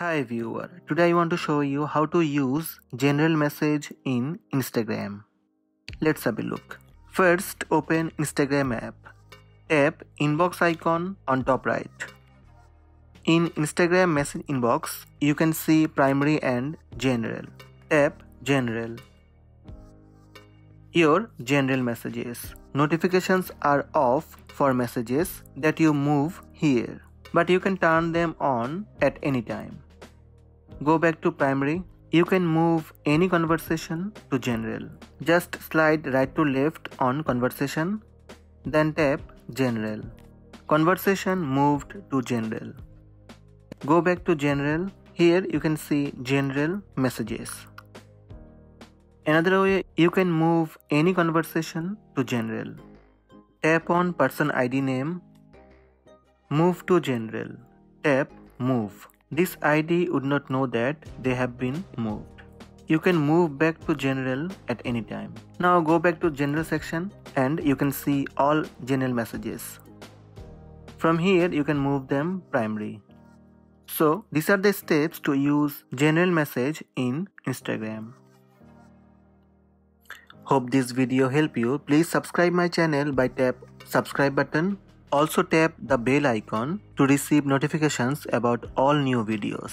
Hi viewer, today I want to show you how to use general message in Instagram. Let's have a look. First, open Instagram app. Tap inbox icon on top right. In Instagram message inbox, you can see primary and general. Tap general. Your general messages. Notifications are off for messages that you move here, but you can turn them on at any time. Go back to primary. You can move any conversation to general. Just slide right to left on conversation, then tap general. Conversation moved to general. Go back to general. Here you can see general messages. Another way, you can move any conversation to general. Tap on person ID name. Move to general. Tap move. This ID would not know that they have been moved. You can move back to general at any time. Now go back to general section and you can see all general messages. From here you can move them primary. So these are the steps to use general message in Instagram. Hope this video helped you. Please subscribe my channel by tap subscribe button. Also tap the bell icon to receive notifications about all new videos.